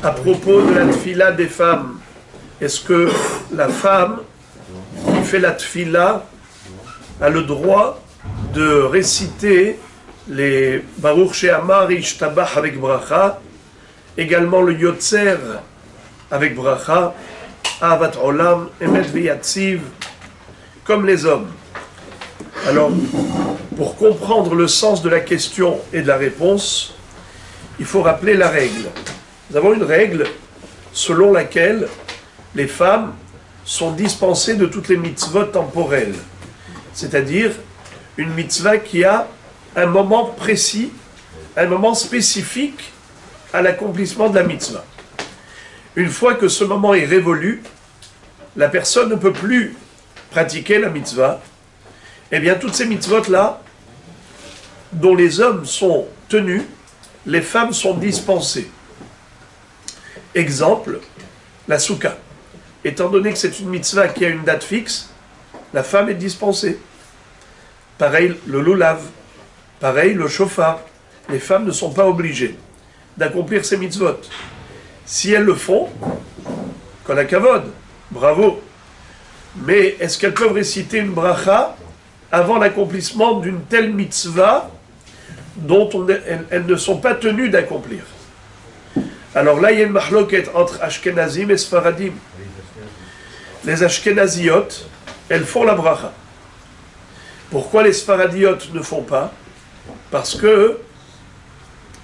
à propos de la tfila des femmes. Est-ce que la femme qui fait la tfila a le droit de réciter les Baruch She'amar Ishtabach avec bracha, également le Yotzer avec bracha, Ahavat Olam, Emet V'Yatziv, comme les hommes? Alors, pour comprendre le sens de la question et de la réponse, il faut rappeler la règle. Nous avons une règle selon laquelle les femmes sont dispensées de toutes les mitzvot temporelles, c'est-à-dire une mitzvah qui a un moment précis, un moment spécifique à l'accomplissement de la mitzvah. Une fois que ce moment est révolu, la personne ne peut plus pratiquer la mitzvah. Eh bien, toutes ces mitzvot-là, dont les hommes sont tenus, les femmes sont dispensées. Exemple, la soukha. Étant donné que c'est une mitzvah qui a une date fixe, la femme est dispensée. Pareil, le lulav. Pareil, le shofar. Les femmes ne sont pas obligées d'accomplir ces mitzvot. Si elles le font, qu'on a kavod, bravo. Mais est-ce qu'elles peuvent réciter une bracha avant l'accomplissement d'une telle mitzvah dont elles ne sont pas tenues d'accomplir? Alors là, il y a une mahloket entre Ashkenazim et Sfaradim. Les Ashkenaziyot, elles font la bracha. Pourquoi les Sfaradiyot ne font pas? Parce que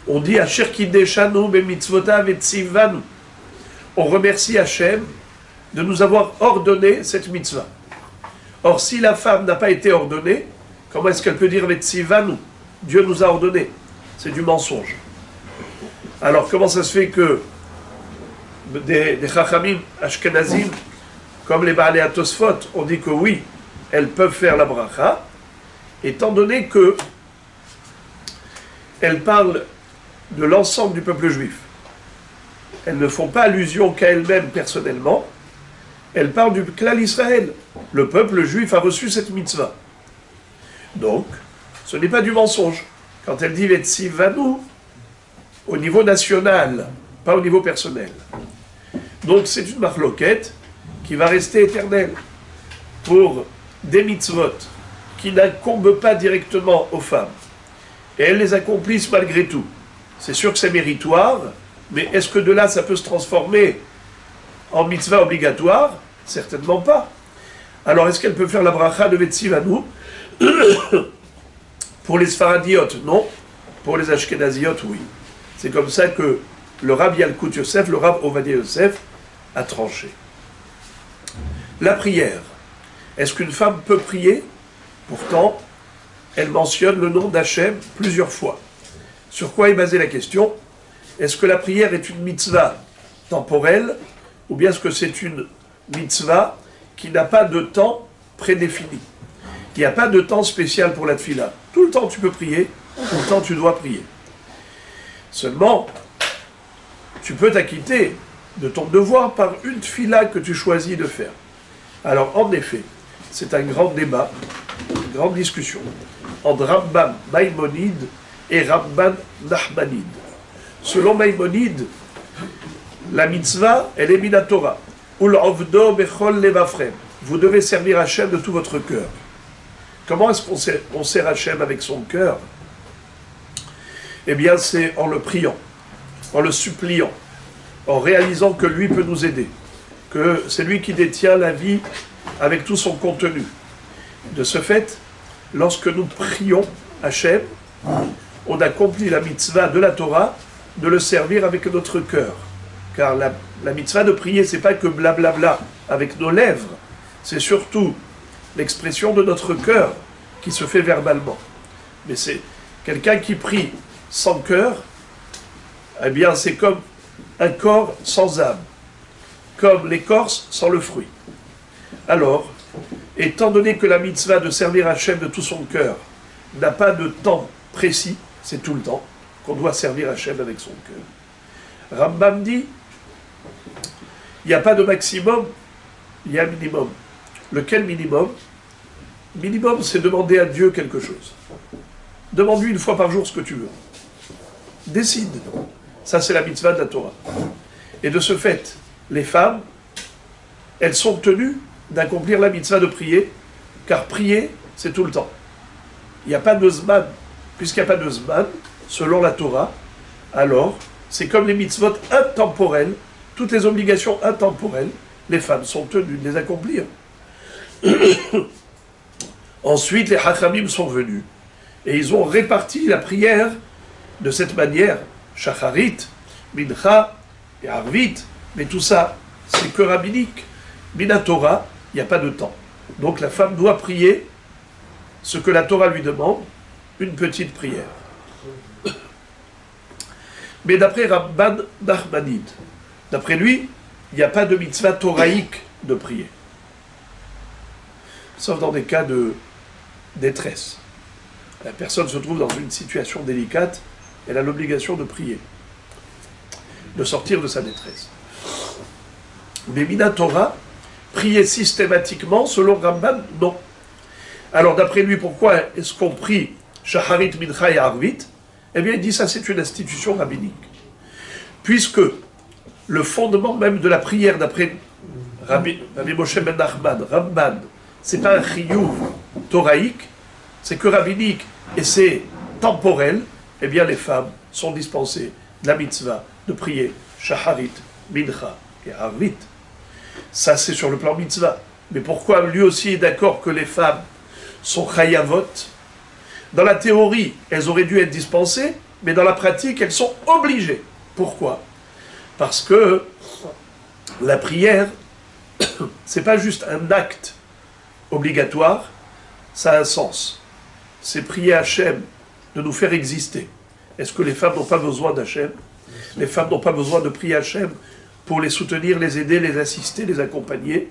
on dit Asher kideshanu bemitzvotav et tzivanu. On remercie Hachem de nous avoir ordonné cette mitzvah. Or, si la femme n'a pas été ordonnée, comment est-ce qu'elle peut dire Vetzivanu? Dieu nous a ordonné. C'est du mensonge. Alors, comment ça se fait que des Chachamim Ashkenazim, comme les Baalei HaTosfot, on dit que oui, elles peuvent faire la bracha, étant donné que elles parlent de l'ensemble du peuple juif. Elles ne font pas allusion qu'à elles-mêmes personnellement, elles parlent du klal Israël. Le peuple juif a reçu cette mitzvah. Donc, ce n'est pas du mensonge. Quand elle dit Vetzivanu, au niveau national, pas au niveau personnel. Donc, c'est une marloquette qui va rester éternelle pour des mitzvot qui n'incombent pas directement aux femmes. Et elles les accomplissent malgré tout. C'est sûr que c'est méritoire, mais est-ce que de là, ça peut se transformer en mitzvah obligatoire? Certainement pas. Alors, est-ce qu'elle peut faire la bracha de Vetzivanu? Pour les Sfaradiyot, non. Pour les Ashkenaziyot, oui. C'est comme ça que le Rav Yalkut Yosef, le Rav Ovadia Yosef, a tranché. La prière. Est-ce qu'une femme peut prier? Pourtant, elle mentionne le nom d'Hachem plusieurs fois. Sur quoi est basée la question? Est-ce que la prière est une mitzvah temporelle ou bien est-ce que c'est une mitzvah qui n'a pas de temps prédéfini? Il n'y a pas de temps spécial pour la tfila. Tout le temps tu peux prier, tout le temps tu dois prier. Seulement, tu peux t'acquitter de ton devoir par une tfila que tu choisis de faire. Alors en effet, c'est un grand débat, une grande discussion entre Rambam Maïmonide et Ramban Nachmanide. Selon Maïmonide, la mitzvah, elle est minatora. Ul-ovdo bechol levafrem. Vous devez servir Hachem de tout votre cœur. Comment est-ce qu'on sert Hachem avec son cœur? Eh bien, c'est en le priant, en le suppliant, en réalisant que lui peut nous aider, que c'est lui qui détient la vie avec tout son contenu. De ce fait, lorsque nous prions Hachem, on accomplit la mitzvah de la Torah de le servir avec notre cœur. Car la mitzvah de prier, c'est pas que blablabla avec nos lèvres, c'est surtout l'expression de notre cœur qui se fait verbalement. Mais c'est quelqu'un qui prie sans cœur, eh bien c'est comme un corps sans âme, comme l'écorce sans le fruit. Alors, étant donné que la mitzvah de servir Hachem de tout son cœur n'a pas de temps précis, c'est tout le temps qu'on doit servir Hachem avec son cœur. Rambam dit, il n'y a pas de maximum, il y a un minimum. Lequel minimum? Minimum, c'est demander à Dieu quelque chose. Demande-lui une fois par jour ce que tu veux. Décide. Ça, c'est la mitzvah de la Torah. Et de ce fait, les femmes, elles sont tenues d'accomplir la mitzvah de prier, car prier, c'est tout le temps. Il n'y a pas de zman. Puisqu'il n'y a pas de zman, selon la Torah, alors, c'est comme les mitzvot intemporels, toutes les obligations intemporelles, les femmes sont tenues de les accomplir. Ensuite, les Hachamim sont venus, et ils ont réparti la prière de cette manière, Shacharit, Mincha et Arvit, mais tout ça, c'est que rabbinique. Mina Torah, il n'y a pas de temps. Donc la femme doit prier ce que la Torah lui demande, une petite prière. Mais d'après Rabban Nachmanid, d'après lui, il n'y a pas de mitzvah toraïque de prier. Sauf dans des cas de détresse. La personne se trouve dans une situation délicate, elle a l'obligation de prier, de sortir de sa détresse. Mais Mina Torah, prier systématiquement, selon Ramban, non. Alors d'après lui, pourquoi est-ce qu'on prie Shacharit, Mincha et Arvit? Eh bien, il dit ça, c'est une institution rabbinique. Puisque le fondement même de la prière, d'après Rabbi Moshe ben Nachman, Ramban, c'est pas un chiyuv toraïque, c'est que rabbinique et c'est temporel, eh bien les femmes sont dispensées de la mitzvah de prier Shacharit, Mincha et Arvit. Ça, c'est sur le plan mitzvah. Mais pourquoi lui aussi est d'accord que les femmes sont chayavot? Dans la théorie, elles auraient dû être dispensées, mais dans la pratique, elles sont obligées. Pourquoi? Parce que la prière, c'est pas juste un acte obligatoire, ça a un sens. C'est prier Hachem de nous faire exister. Est-ce que les femmes n'ont pas besoin d'Hachem? Les femmes n'ont pas besoin de prier Hachem pour les soutenir, les aider, les assister, les accompagner,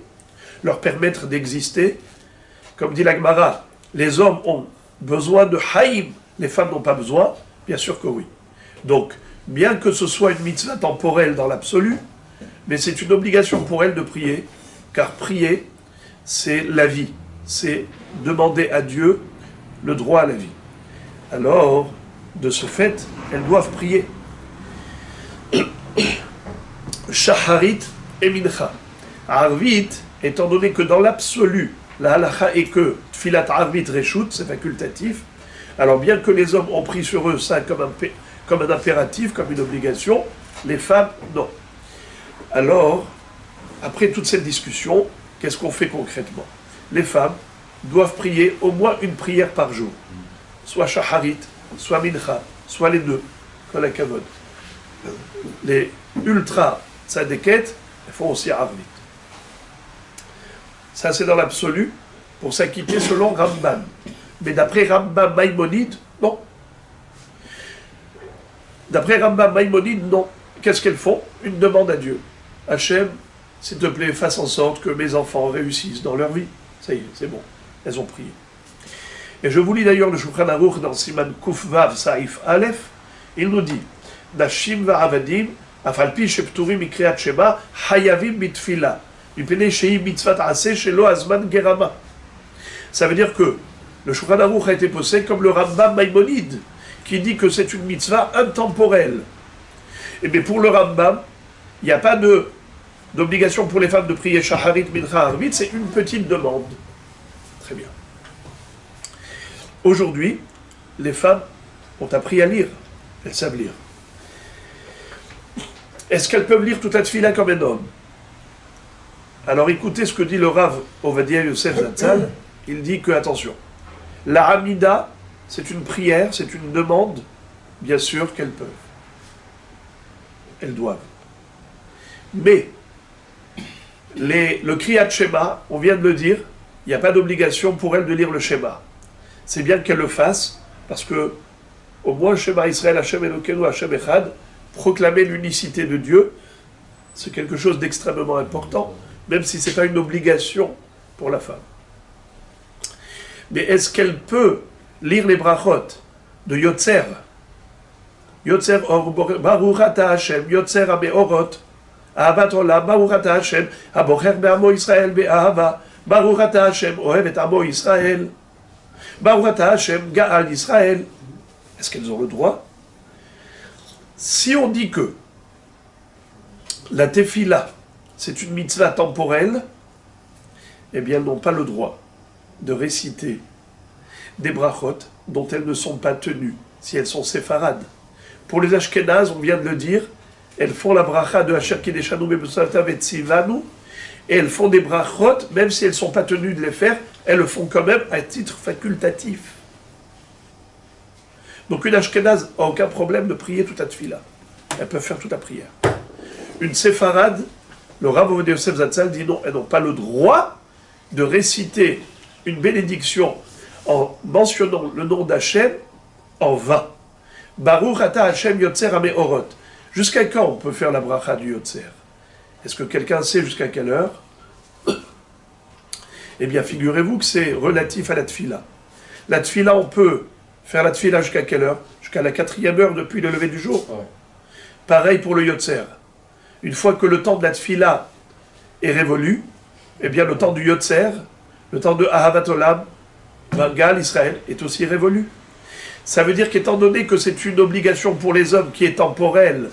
leur permettre d'exister? Comme dit la Gemara, les hommes ont besoin de haïm, les femmes n'ont pas besoin? Bien sûr que oui. Donc, bien que ce soit une mitzvah temporelle dans l'absolu, mais c'est une obligation pour elles de prier, car prier, c'est la vie, c'est demander à Dieu le droit à la vie. Alors, de ce fait, elles doivent prier. Shacharit et Mincha. Arvit, étant donné que dans l'absolu, la halacha est que Tfilat Arvit Reshut, c'est facultatif, alors bien que les hommes ont pris sur eux ça comme un impératif, comme une obligation, les femmes, non. Alors, après toute cette discussion, qu'est-ce qu'on fait concrètement? Les femmes doivent prier au moins une prière par jour, soit Shacharit, soit Mincha, soit les deux, comme la Kavod. Les ultra tzadékettes, elles font aussi Arvit. Ça, c'est dans l'absolu, pour s'acquitter selon Ramban. Mais d'après Rambam Maïmonide, non. D'après Rambam Maïmonide, non. Qu'est-ce qu'elles font? Une demande à Dieu. Hachem, s'il te plaît, fasse en sorte que mes enfants réussissent dans leur vie. Ça y est, c'est bon. Elles ont prié. Et je vous lis d'ailleurs le Shulchan Aruch dans Siman Kuf Vav Saif Aleph. Il nous dit, Nashim va'avadim, afalpi shepturim mikriat shema, hayavim mitfila. Ça veut dire que le Shulchan Aruch a été posé comme le Rambam Maïmonide, qui dit que c'est une mitzvah intemporelle. Et bien pour le Rambam, il n'y a pas d'obligation pour les femmes de prier Shacharit, Mincha, Arvit, c'est une petite demande. Très bien. Aujourd'hui, les femmes ont appris à lire. Elles savent lire. Est-ce qu'elles peuvent lire toute la tfila comme un homme? Alors écoutez ce que dit le Rav Ovadia Yosef Zatzal. Il dit que, attention, la Hamida, c'est une prière, c'est une demande, bien sûr qu'elles peuvent. Elles doivent. Mais, le Kriyat Shema, on vient de le dire, il n'y a pas d'obligation pour elles de lire le Shema. C'est bien qu'elles le fassent, parce que, au moins, Shema Israël, Hashem Elokeinu, Hashem Echad, proclamer l'unicité de Dieu, c'est quelque chose d'extrêmement important, même si ce n'est pas une obligation pour la femme. Mais est-ce qu'elle peut lire les brachot de Yotzer? Yotzer Baruch Ata Hashem, Yotzer HaMeorot, Ahavat Olam, Baruch Ata Hashem, Habocher Be'amo Israël Be'ahava, Baruch Ata Hashem, Ohev et Amo Israël, Baruch Ata Hashem, Ga'al Israël. Est-ce qu'elles ont le droit? Si on dit que la tefila, c'est une mitzvah temporelle, eh bien, elles n'ont pas le droit de réciter des brachot dont elles ne sont pas tenues, si elles sont séfarades. Pour les Ashkénazes, on vient de le dire, elles font la bracha de Asher Kideshanu Bebusata Vetsivanu, et elles font des brachot, même si elles ne sont pas tenues de les faire, elles le font quand même à titre facultatif. Donc une Ashkénaze n'a aucun problème de prier toute la tefila. Elles peuvent faire toute la prière. Une séfarade, le Rav Ovadia Yosef Zatzal dit non, elles n'ont pas le droit de réciter une bénédiction en mentionnant le nom d'Hachem en vain. Baruch ata Hachem Yotzer HaMeorot. Jusqu'à quand on peut faire la bracha du Yotzer? Est-ce que quelqu'un sait jusqu'à quelle heure? Eh bien, figurez-vous que c'est relatif à la tefila. La tefila, on peut faire la tefila jusqu'à quelle heure? Jusqu'à la 4e heure depuis le lever du jour. Ouais. Pareil pour le Yotzer. Une fois que le temps de la tefila est révolu, eh bien, le temps du Yotzer, le temps de Ahavat Olam, Gal Israël, est aussi révolu. Ça veut dire qu'étant donné que c'est une obligation pour les hommes qui est temporelle,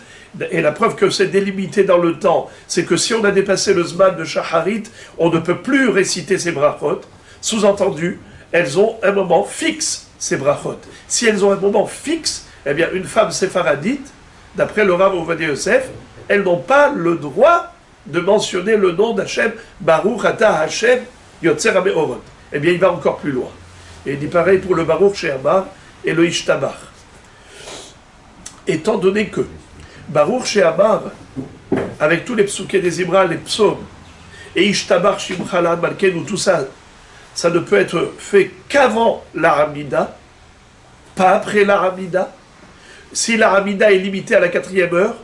et la preuve que c'est délimité dans le temps, c'est que si on a dépassé le Zman de Shacharit, on ne peut plus réciter ces brachot. Sous-entendu, elles ont un moment fixe, ces brachot. Si elles ont un moment fixe, eh bien, une femme séfaradite, d'après le Rav Ovadia Yosef, elles n'ont pas le droit de mentionner le nom d'Hachem, Baruch ata Hachem Yotzer HaMeorot. Eh bien, il va encore plus loin. Et il dit pareil pour le Baruch She'amar et le Ishtabach. Étant donné que Baruch She'amar, avec tous les psukei des Ibra, les psaumes, et Ishtabach Shimcha Malkenu, tout ça, ça ne peut être fait qu'avant l'Aramida, pas après l'Aramida. Si l'Aramida est limitée à la 4e heure,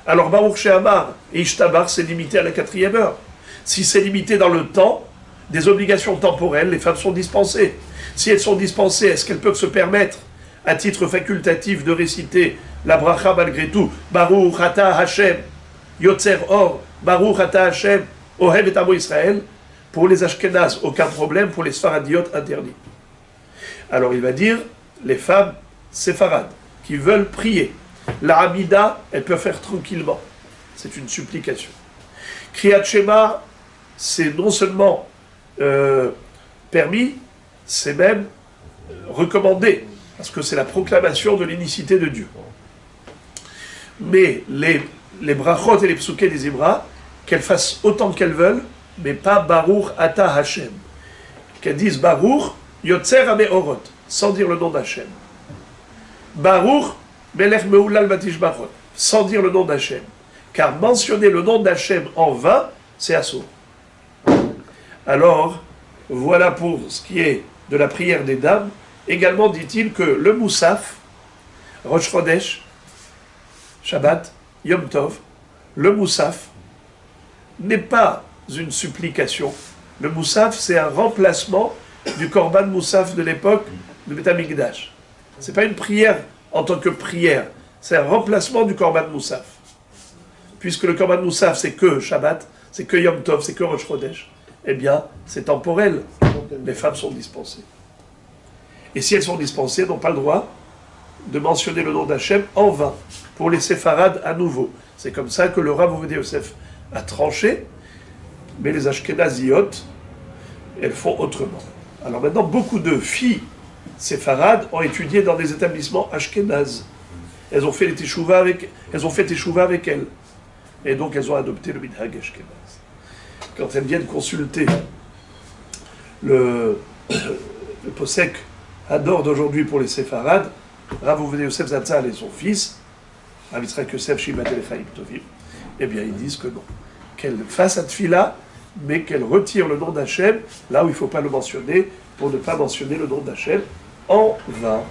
alors Baruch She'amar et Ishtabach, c'est limité à la 4e heure. Si c'est limité dans le temps, des obligations temporelles, les femmes sont dispensées. Si elles sont dispensées, est-ce qu'elles peuvent se permettre, à titre facultatif, de réciter la bracha malgré tout? Baruch ata Hashem, Yotzer Or, Baruch ata Hashem, Ohev et Amo Israël. Pour les Ashkénazes, aucun problème. Pour les Sfaradiotes, interdit. Alors il va dire, les femmes séfarades qui veulent prier, la Hamida, elles peuvent faire tranquillement. C'est une supplication. Kriyat Shema, c'est non seulement permis, c'est même recommandé, parce que c'est la proclamation de l'unicité de Dieu. Mais les brachot et les psukei des Ibra, qu'elles fassent autant qu'elles veulent, mais pas Baruch ata Hashem. Qu'elles disent Baruch Yotzer HaMeorot, sans dire le nom d'Hachem. Baruch Melech Meulal Vatishbachot, sans dire le nom d'Hachem. Car mentionner le nom d'Hachem en vain, c'est assourd. Alors, voilà pour ce qui est de la prière des dames. Également dit-il que le Moussaf, Rosh Chodesh, Shabbat, Yom Tov, le Moussaf n'est pas une supplication. Le Moussaf, c'est un remplacement du Korban Moussaf de l'époque de Beth Amikdash. Ce n'est pas une prière en tant que prière, c'est un remplacement du Korban Moussaf. Puisque le Korban Moussaf, c'est que Shabbat, c'est que Yom Tov, c'est que Rosh Chodesh, eh bien, c'est temporel. Les femmes sont dispensées. Et si elles sont dispensées, elles n'ont pas le droit de mentionner le nom d'Hachem en vain, pour les séfarades à nouveau. C'est comme ça que le Rav Ovadia Yosef a tranché, mais les Ashkenaziyot, elles font autrement. Alors maintenant, beaucoup de filles séfarades ont étudié dans des établissements ashkénazes. Elles ont fait les teshuva avec elles. Et donc elles ont adopté le minhag ashkénaz. Quand elles viennent consulter le posek Hador d'aujourd'hui pour les séfarades, Rav Ovadia Yosef Zatzal et son fils, Rav Yitzhak Yosef Shivat el-Chaim Tovim, eh bien ils disent que non. Qu'elles fassent à tefila, mais qu'elles retirent le nom d'Hachem là où il ne faut pas le mentionner, pour ne pas mentionner le nom d'Hachem en vain.